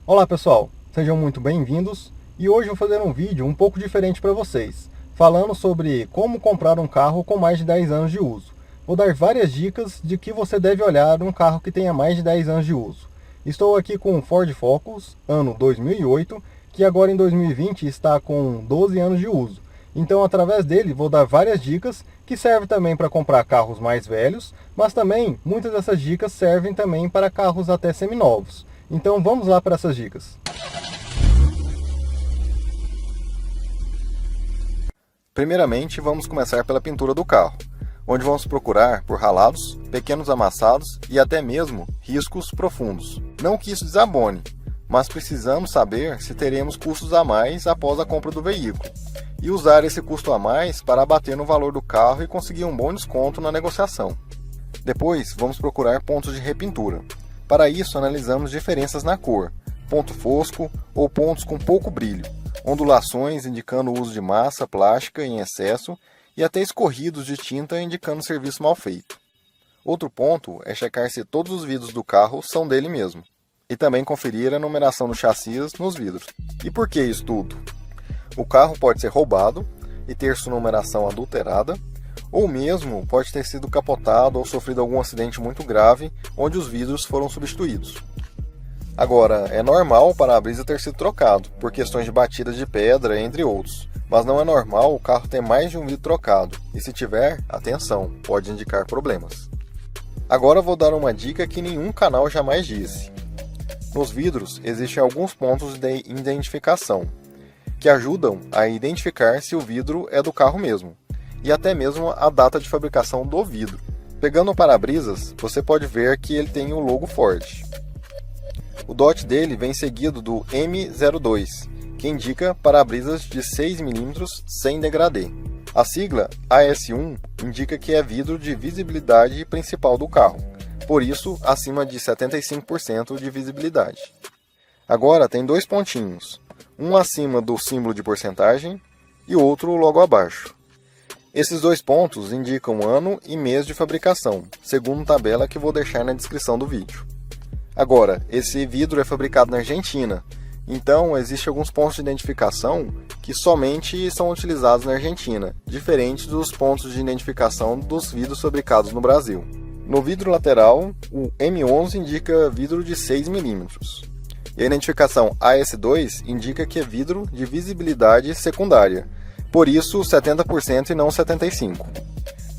Olá pessoal, sejam muito bem-vindos e hoje eu vou fazer um vídeo um pouco diferente para vocês, falando sobre como comprar um carro com mais de 10 anos de uso. Vou dar várias dicas de que você deve olhar um carro que tenha mais de 10 anos de uso. Estou aqui com o Ford Focus, ano 2008, que agora em 2020 está com 12 anos de uso. Então, através dele, vou dar várias dicas que servem também para comprar carros mais velhos, mas também muitas dessas dicas servem também para carros até seminovos. Então vamos lá para essas dicas. Primeiramente, vamos começar pela pintura do carro, onde vamos procurar por ralados, pequenos amassados e até mesmo riscos profundos. Não que isso desabone, mas precisamos saber se teremos custos a mais após a compra do veículo, e usar esse custo a mais para abater no valor do carro e conseguir um bom desconto na negociação. Depois, vamos procurar pontos de repintura. Para isso, analisamos diferenças na cor, ponto fosco ou pontos com pouco brilho, ondulações indicando o uso de massa plástica em excesso e até escorridos de tinta indicando serviço mal feito. Outro ponto é checar se todos os vidros do carro são dele mesmo, e também conferir a numeração do chassi nos vidros. E por que isso tudo? O carro pode ser roubado e ter sua numeração adulterada, ou mesmo pode ter sido capotado ou sofrido algum acidente muito grave, onde os vidros foram substituídos. Agora, é normal o para-brisa ter sido trocado, por questões de batidas de pedra, entre outros. Mas não é normal o carro ter mais de um vidro trocado, e se tiver, atenção, pode indicar problemas. Agora vou dar uma dica que nenhum canal jamais disse. Nos vidros existem alguns pontos de identificação, que ajudam a identificar se o vidro é do carro mesmo, e até mesmo a data de fabricação do vidro. Pegando o para-brisas, você pode ver que ele tem o logo Ford. O DOT dele vem seguido do M02, que indica para-brisas de 6 mm sem degradê. A sigla AS1 indica que é vidro de visibilidade principal do carro, por isso acima de 75% de visibilidade. Agora tem dois pontinhos, um acima do símbolo de porcentagem e outro logo abaixo. Esses dois pontos indicam ano e mês de fabricação, segundo tabela que vou deixar na descrição do vídeo. Agora, esse vidro é fabricado na Argentina, então existem alguns pontos de identificação que somente são utilizados na Argentina, diferente dos pontos de identificação dos vidros fabricados no Brasil. No vidro lateral, o M11 indica vidro de 6 mm, e a identificação AS2 indica que é vidro de visibilidade secundária, por isso 70% e não 75%.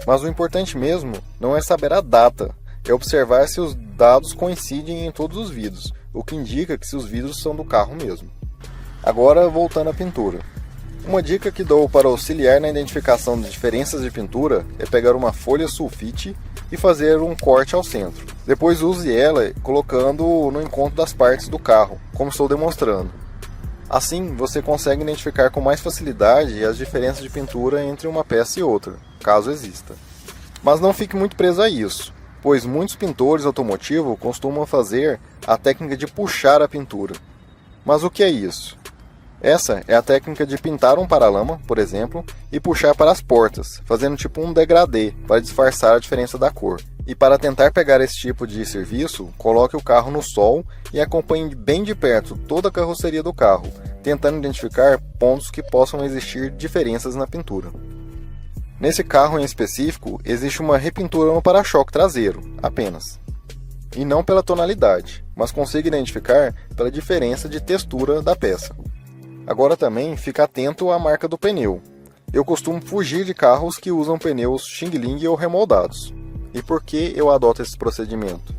Mas o importante mesmo não é saber a data, é observar se os dados coincidem em todos os vidros, o que indica que se os vidros são do carro mesmo. Agora voltando à pintura. Uma dica que dou para auxiliar na identificação de diferenças de pintura é pegar uma folha sulfite e fazer um corte ao centro. Depois use ela colocando no encontro das partes do carro, como estou demonstrando. Assim, você consegue identificar com mais facilidade as diferenças de pintura entre uma peça e outra, caso exista. Mas não fique muito preso a isso, pois muitos pintores automotivos costumam fazer a técnica de puxar a pintura. Mas o que é isso? Essa é a técnica de pintar um paralama, por exemplo, e puxar para as portas, fazendo tipo um degradê para disfarçar a diferença da cor. E para tentar pegar esse tipo de serviço, coloque o carro no sol e acompanhe bem de perto toda a carroceria do carro, tentando identificar pontos que possam existir diferenças na pintura. Nesse carro em específico, existe uma repintura no para-choque traseiro, apenas. E não pela tonalidade, mas consiga identificar pela diferença de textura da peça. Agora também fica atento à marca do pneu. Eu costumo fugir de carros que usam pneus Xing Ling ou remoldados. E por que eu adoto esse procedimento?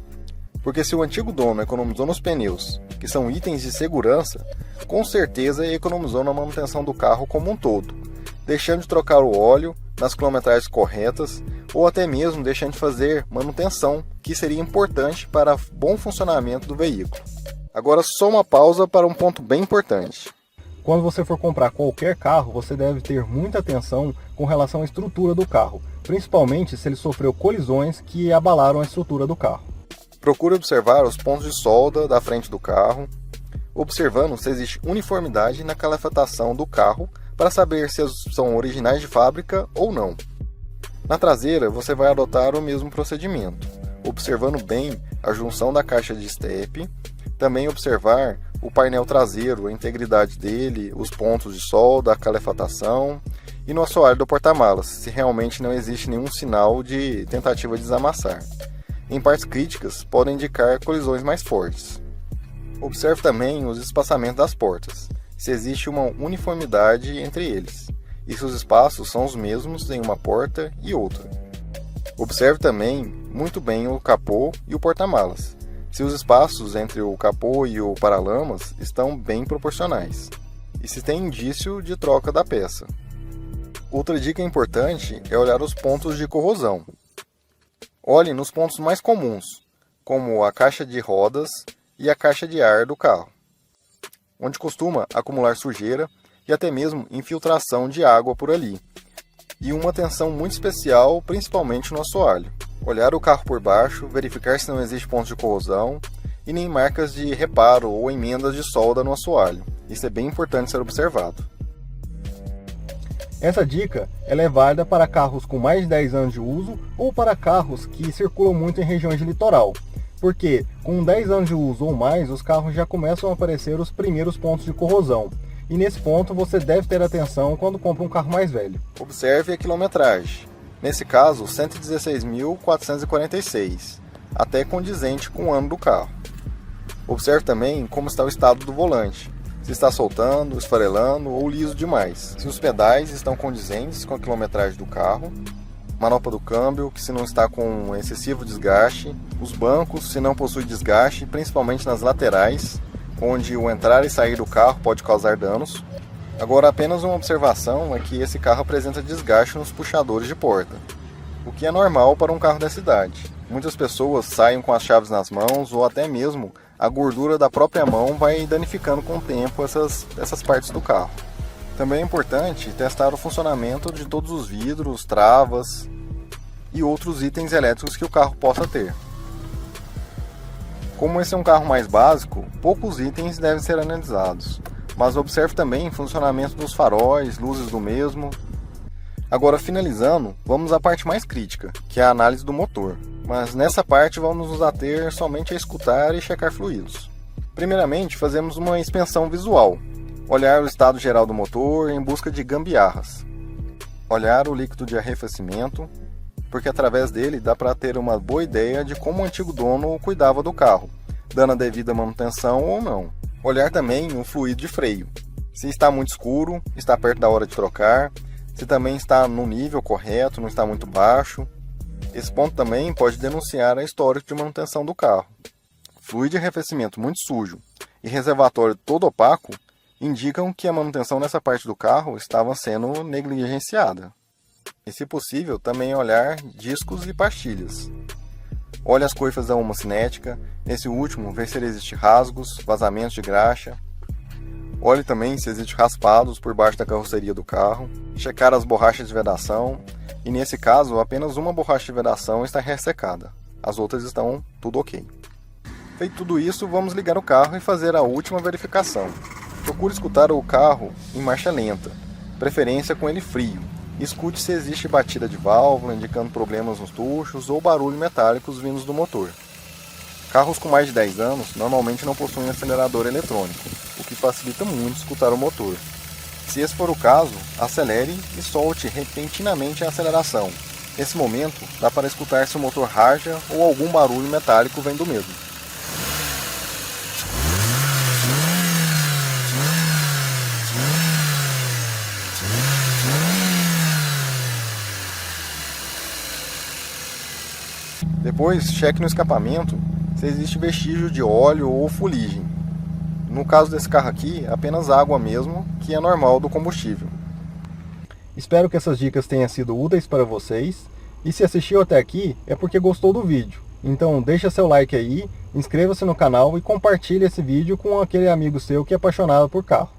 Porque se o antigo dono economizou nos pneus, que são itens de segurança, com certeza economizou na manutenção do carro como um todo, deixando de trocar o óleo nas quilometragens corretas ou até mesmo deixando de fazer manutenção, que seria importante para o bom funcionamento do veículo. Agora só uma pausa para um ponto bem importante. Quando você for comprar qualquer carro, você deve ter muita atenção com relação à estrutura do carro, principalmente se ele sofreu colisões que abalaram a estrutura do carro. Procure observar os pontos de solda da frente do carro, observando se existe uniformidade na calefatação do carro para saber se são originais de fábrica ou não. Na traseira, você vai adotar o mesmo procedimento, observando bem a junção da caixa de estepe, Também observar o painel traseiro, a integridade dele, os pontos de solda, a calefatação e no assoalho do porta-malas, se realmente não existe nenhum sinal de tentativa de desamassar. Em partes críticas, podem indicar colisões mais fortes. Observe também os espaçamentos das portas, se existe uma uniformidade entre eles, e se os espaços são os mesmos em uma porta e outra. Observe também muito bem o capô e o porta-malas, se os espaços entre o capô e o paralamas estão bem proporcionais, e se tem indício de troca da peça. Outra dica importante é olhar os pontos de corrosão. Olhe nos pontos mais comuns, como a caixa de rodas e a caixa de ar do carro, onde costuma acumular sujeira e até mesmo infiltração de água por ali. E uma atenção muito especial, principalmente no assoalho. Olhar o carro por baixo, verificar se não existe pontos de corrosão e nem marcas de reparo ou emendas de solda no assoalho. Isso é bem importante ser observado. Essa dica ela é válida para carros com mais de 10 anos de uso ou para carros que circulam muito em regiões de litoral, porque com 10 anos de uso ou mais, os carros já começam a aparecer os primeiros pontos de corrosão. E nesse ponto você deve ter atenção quando compra um carro mais velho. Observe a quilometragem. Nesse caso, 116.446, até condizente com o ano do carro. Observe também como está o estado do volante, se está soltando, esfarelando ou liso demais, se os pedais estão condizentes com a quilometragem do carro, manopla do câmbio, que se não está com excessivo desgaste, os bancos, se não possui desgaste, principalmente nas laterais, onde o entrar e sair do carro pode causar danos. Agora, apenas uma observação é que esse carro apresenta desgaste nos puxadores de porta, o que é normal para um carro dessa idade. Muitas pessoas saem com as chaves nas mãos ou até mesmo a gordura da própria mão vai danificando com o tempo essas partes do carro. Também é importante testar o funcionamento de todos os vidros, travas e outros itens elétricos que o carro possa ter. Como esse é um carro mais básico, poucos itens devem ser analisados, mas observe também o funcionamento dos faróis, luzes do mesmo. Agora, finalizando, vamos à parte mais crítica, que é a análise do motor, mas nessa parte vamos nos ater somente a escutar e checar fluidos. Primeiramente, fazemos uma inspeção visual, olhar o estado geral do motor em busca de gambiarras, olhar o líquido de arrefecimento, porque através dele dá para ter uma boa ideia de como o antigo dono cuidava do carro, dando a devida manutenção ou não. Olhar também o fluido de freio, se está muito escuro, está perto da hora de trocar, se também está no nível correto, não está muito baixo. Esse ponto também pode denunciar a histórico de manutenção do carro. Fluido de arrefecimento muito sujo e reservatório todo opaco indicam que a manutenção nessa parte do carro estava sendo negligenciada. E, se possível, também olhar discos e pastilhas. Olhe as coifas da homocinética, nesse último, ver se existe rasgos, vazamentos de graxa. Olhe também se existe raspados por baixo da carroceria do carro. Checar as borrachas de vedação, e nesse caso, apenas uma borracha de vedação está ressecada. As outras estão tudo ok. Feito tudo isso, vamos ligar o carro e fazer a última verificação. Procure escutar o carro em marcha lenta, preferência com ele frio. Escute se existe batida de válvula, indicando problemas nos tuchos ou barulho metálicos vindos do motor. Carros com mais de 10 anos normalmente não possuem acelerador eletrônico, o que facilita muito escutar o motor. Se esse for o caso, acelere e solte repentinamente a aceleração. Nesse momento, dá para escutar se o motor raja ou algum barulho metálico vem do mesmo. Depois, cheque no escapamento se existe vestígio de óleo ou fuligem. No caso desse carro aqui, apenas água mesmo, que é normal do combustível. Espero que essas dicas tenham sido úteis para vocês. E se assistiu até aqui, é porque gostou do vídeo. Então deixa seu like aí, inscreva-se no canal e compartilhe esse vídeo com aquele amigo seu que é apaixonado por carro.